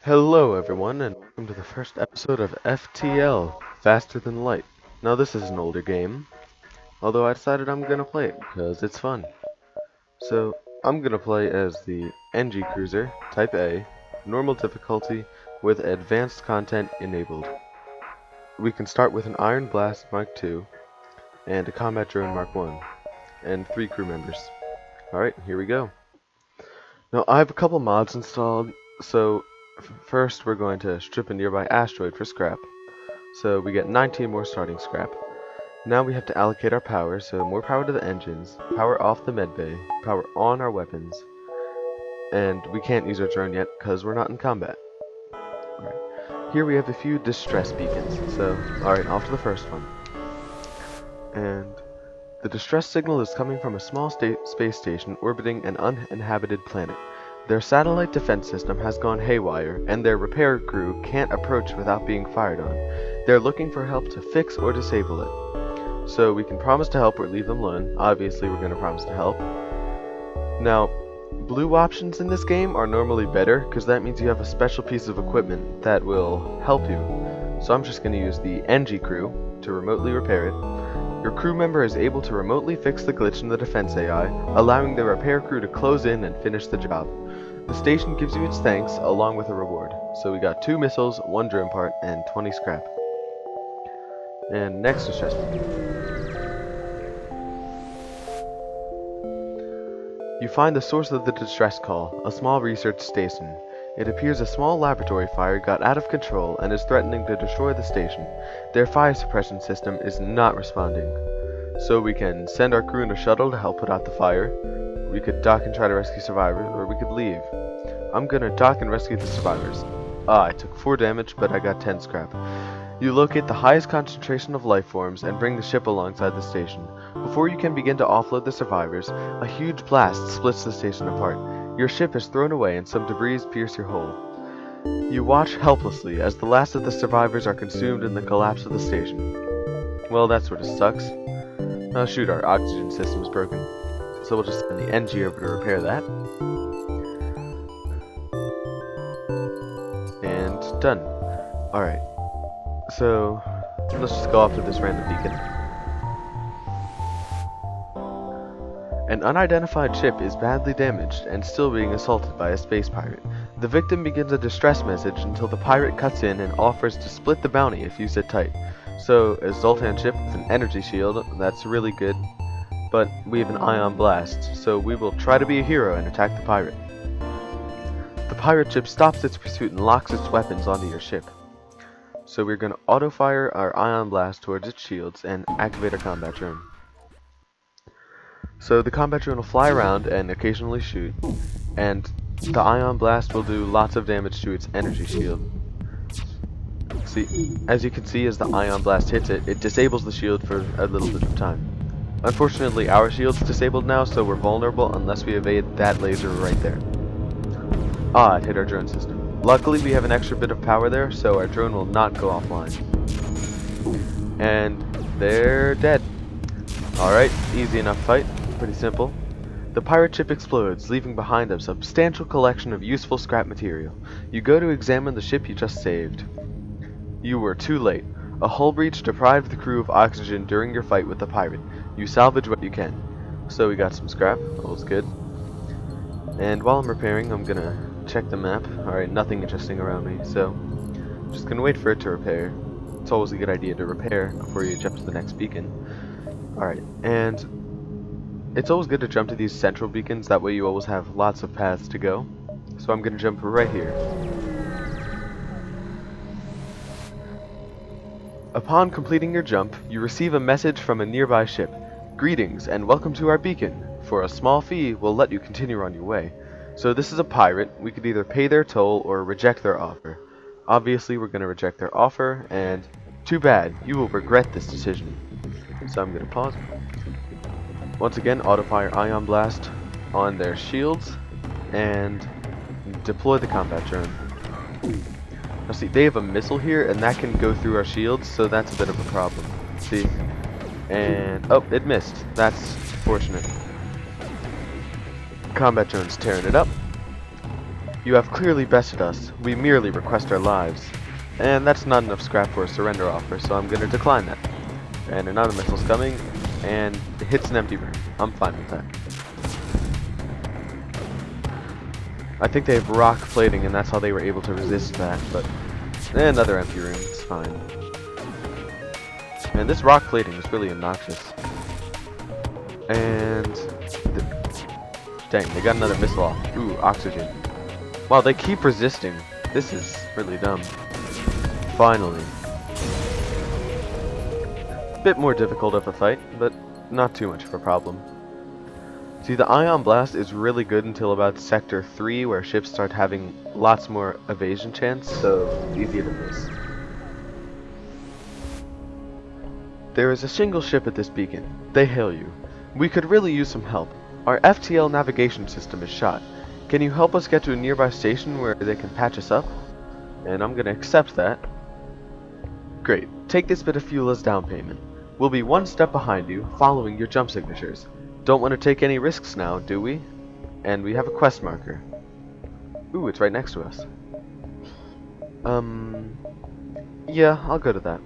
Hello everyone, and welcome to the first episode of FTL, Faster Than Light. Now this is an older game, although I decided I'm gonna play it because it's fun. So, I'm gonna play as the Engi Cruiser Type A, normal difficulty, with advanced content enabled. We can start with an Iron Blast Mark II, and a Combat Drone Mark I, and 3 crew members. Alright, here we go. Now I have a couple mods installed, so first we're going to strip a nearby asteroid for scrap. So we get 19 more starting scrap. Now we have to allocate our power, so more power to the engines, power off the medbay, power on our weapons, and we can't use our drone yet because we're not in combat. Alright. Here we have a few distress beacons, so alright, off to the first one. And the distress signal is coming from a small space station orbiting an uninhabited planet. Their satellite defense system has gone haywire, and their repair crew can't approach without being fired on. They're looking for help to fix or disable it. So we can promise to help or leave them alone. Obviously, we're going to promise to help. Now, blue options in this game are normally better, because that means you have a special piece of equipment that will help you. So I'm just going to use the Engi crew to remotely repair it. Your crew member is able to remotely fix the glitch in the defense AI, allowing the repair crew to close in and finish the job. The station gives you its thanks, along with a reward. So we got 2 missiles, 1 drone part, and 20 scrap. And next distress beacon. You find the source of the distress call, a small research station. It appears a small laboratory fire got out of control and is threatening to destroy the station. Their fire suppression system is not responding. So we can send our crew in a shuttle to help put out the fire. We could dock and try to rescue survivors, or we could leave. I'm gonna dock and rescue the survivors. I took 4 damage, but I got 10 scrap. You locate the highest concentration of life forms and bring the ship alongside the station. Before you can begin to offload the survivors, a huge blast splits the station apart. Your ship is thrown away and some debris pierce your hull. You watch helplessly as the last of the survivors are consumed in the collapse of the station. Well, that sort of sucks. Oh shoot, our oxygen system is broken. So we'll just send the Engi over to repair that. And done. Alright. So, let's just go after this random beacon. An unidentified ship is badly damaged and still being assaulted by a space pirate. The victim begins a distress message until the pirate cuts in and offers to split the bounty if you sit tight. So, a Zoltan ship with an energy shield, that's really good. But we have an ion blast, so we will try to be a hero and attack the pirate. The pirate ship stops its pursuit and locks its weapons onto your ship. So we're going to auto-fire our ion blast towards its shields and activate our combat drone. So the combat drone will fly around and occasionally shoot, and the ion blast will do lots of damage to its energy shield. See, as you can see, as the ion blast hits it, it disables the shield for a little bit of time. Unfortunately, our shield's disabled now, so we're vulnerable unless we evade that laser right there. Ah, it hit our drone system. Luckily, we have an extra bit of power there, so our drone will not go offline. And they're dead. Alright, easy enough fight. Pretty simple. The pirate ship explodes, leaving behind a substantial collection of useful scrap material. You go to examine the ship you just saved. You were too late. A hull breach deprived the crew of oxygen during your fight with the pirate. You salvage what you can. So we got some scrap. All's good. And while I'm repairing, I'm gonna check the map. Alright, nothing interesting around me, so I'm just gonna wait for it to repair. It's always a good idea to repair before you jump to the next beacon. Alright, and it's always good to jump to these central beacons, that way you always have lots of paths to go. So I'm gonna jump right here. Upon completing your jump, you receive a message from a nearby ship. Greetings and welcome to our beacon. For a small fee, we'll let you continue on your way. So this is a pirate. We could either pay their toll or reject their offer. Obviously, we're going to reject their offer, and too bad. You will regret this decision. So I'm going to pause. Once again, auto-fire ion blast on their shields, and deploy the combat drone. Now see, they have a missile here, and that can go through our shields, so that's a bit of a problem. See? And, oh, it missed. That's fortunate. Combat drone's tearing it up. You have clearly bested us. We merely request our lives. And that's not enough scrap for a surrender offer, so I'm going to decline that. And another missile's coming, and it hits an empty room. I'm fine with that. I think they have rock plating, and that's how they were able to resist that, but another empty room, it's fine. And this rock plating is really obnoxious. And dang, they got another missile off. Ooh, oxygen. Wow, they keep resisting. This is really dumb. Finally. Bit more difficult of a fight, but not too much of a problem. See, the ion blast is really good until about sector 3, where ships start having lots more evasion chance, so it's easy to miss. There is a single ship at this beacon. They hail you. We could really use some help. Our FTL navigation system is shot. Can you help us get to a nearby station where they can patch us up? And I'm gonna accept that. Great. Take this bit of fuel as down payment. We'll be one step behind you, following your jump signatures. Don't want to take any risks now, do we? And we have a quest marker. Ooh, it's right next to us. Yeah, I'll go to that.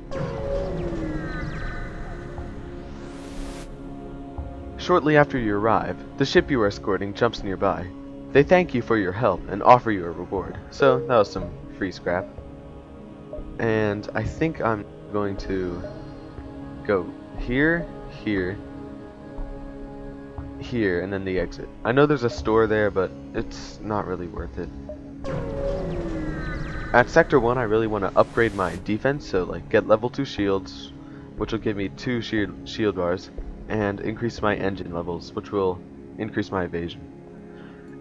Shortly after you arrive, the ship you are escorting jumps nearby. They thank you for your help and offer you a reward. So, that was some free scrap. And I think I'm going to go here, here, here, and then the exit. I know there's a store there, but it's not really worth it. At Sector 1, I really want to upgrade my defense, so like get level 2 shields, which will give me 2 shield bars, and increase my engine levels, which will increase my evasion.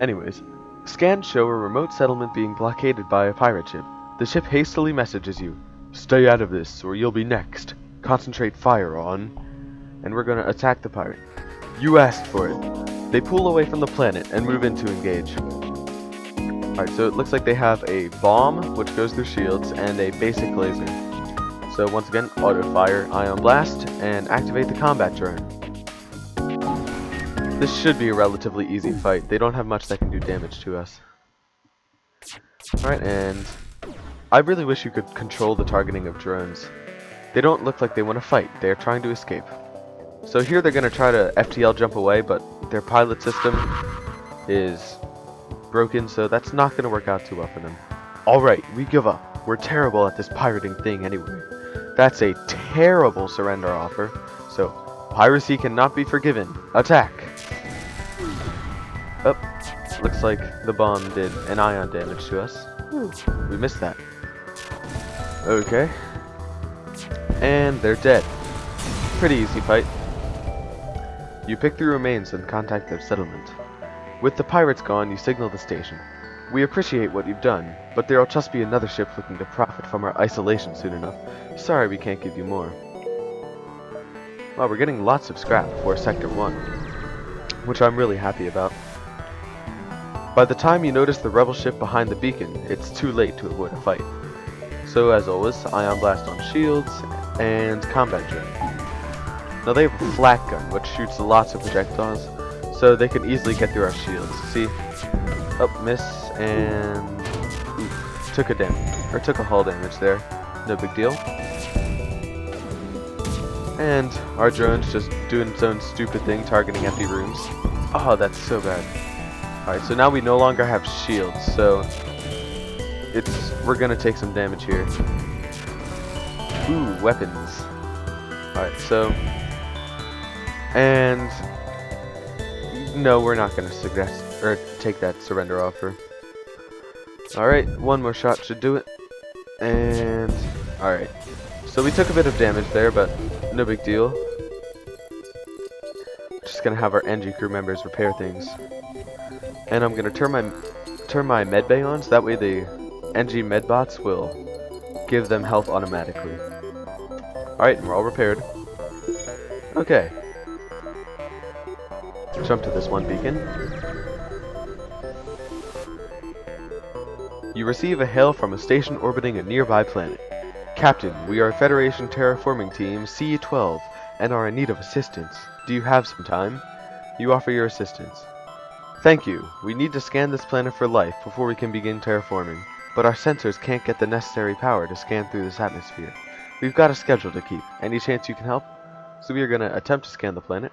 Anyways, scans show a remote settlement being blockaded by a pirate ship. The ship hastily messages you, "Stay out of this, or you'll be next. Concentrate fire on..." And we're gonna attack the pirate. You asked for it. They pull away from the planet and move in to engage. Alright, so it looks like they have a bomb, which goes through shields, and a basic laser. So once again, auto fire, ion blast, and activate the combat drone. This should be a relatively easy fight. They don't have much that can do damage to us. Alright, and I really wish you could control the targeting of drones. They don't look like they want to fight. They are trying to escape. So here they're going to try to FTL jump away, but their pilot system is broken, so that's not going to work out too well for them. Alright, we give up. We're terrible at this pirating thing anyway. That's a terrible surrender offer, so piracy cannot be forgiven. Attack! Oh, looks like the bomb did an ion damage to us. We missed that. Okay. And they're dead. Pretty easy fight. You pick the remains and contact their settlement. With the pirates gone, you signal the station. We appreciate what you've done, but there'll just be another ship looking to profit from our isolation soon enough. Sorry we can't give you more. Well, we're getting lots of scrap for Sector 1, which I'm really happy about. By the time you notice the rebel ship behind the beacon, it's too late to avoid a fight. So as always, ion blast on shields, and combat drone. Now they have a flak gun, which shoots lots of projectiles, so they can easily get through our shields. See? Up, miss, and oof, took a hull damage there. No big deal. And our drone's just doing its own stupid thing, targeting empty rooms. Oh, that's so bad. Alright, so now we no longer have shields, so we're gonna take some damage here. Ooh, weapons. Alright, so, and no, we're not gonna suggest or take that surrender offer. Alright, one more shot should do it. And alright. So we took a bit of damage there, but no big deal. Just gonna have our Engi crew members repair things. And I'm gonna turn my med bay on, so that way the Engi med bots will give them health automatically. Alright, and we're all repaired. Okay. Jump to this one beacon. You receive a hail from a station orbiting a nearby planet. Captain, we are Federation Terraforming Team C-12 and are in need of assistance. Do you have some time? You offer your assistance. Thank you. We need to scan this planet for life before we can begin terraforming, but our sensors can't get the necessary power to scan through this atmosphere. We've got a schedule to keep. Any chance you can help? So we are going to attempt to scan the planet.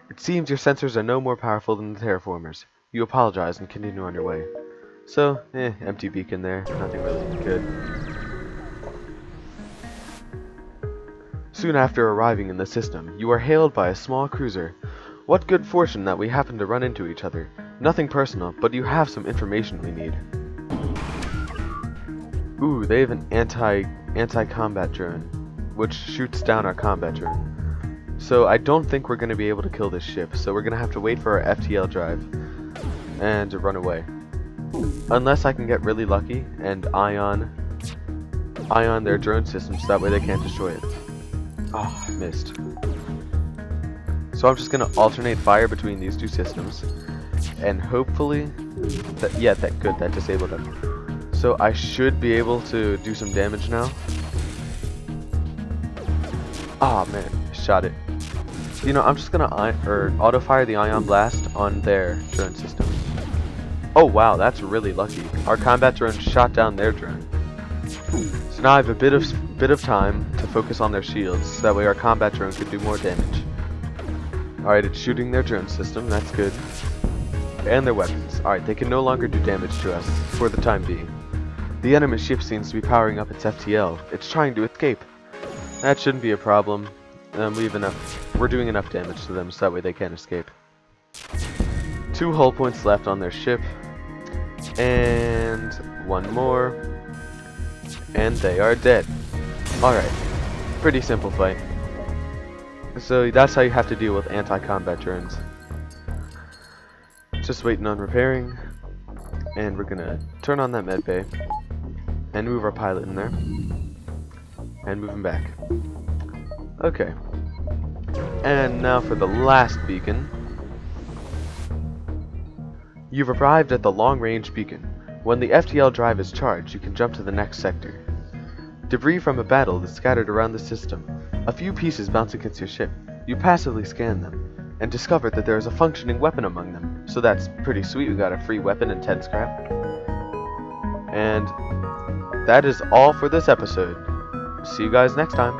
It seems your sensors are no more powerful than the terraformers. You apologize and continue on your way. So, empty beacon there. Nothing really good. Soon after arriving in the system, you are hailed by a small cruiser. What good fortune that we happen to run into each other. Nothing personal, but you have some information we need. Ooh, they have an anti-combat drone, which shoots down our combat drone. So I don't think we're going to be able to kill this ship, so we're going to have to wait for our FTL drive and run away. Unless I can get really lucky and ion their drone systems, so that way they can't destroy it. Oh, I missed. So I'm just going to alternate fire between these two systems, and hopefully, that disabled them. So I should be able to do some damage now. Ah, man, shot it. You know, I'm just gonna auto-fire the ion blast on their drone system. Oh wow, that's really lucky. Our combat drone shot down their drone. So now I have a bit of time to focus on their shields, so that way our combat drone can do more damage. Alright, it's shooting their drone system, that's good. And their weapons. Alright, they can no longer do damage to us, for the time being. The enemy ship seems to be powering up its FTL. It's trying to escape. That shouldn't be a problem. We're doing enough damage to them so that way they can't escape. 2 hull points left on their ship. And 1 more. And they are dead. Alright. Pretty simple fight. So that's how you have to deal with anti-combat drones. Just waiting on repairing. And we're gonna turn on that med bay. And move our pilot in there. And move him back. Okay. And now for the last beacon. You've arrived at the long-range beacon. When the FTL drive is charged, you can jump to the next sector. Debris from a battle is scattered around the system. A few pieces bounce against your ship. You passively scan them, and discover that there is a functioning weapon among them. So that's pretty sweet, we got a free weapon and 10 scrap. And that is all for this episode. See you guys next time.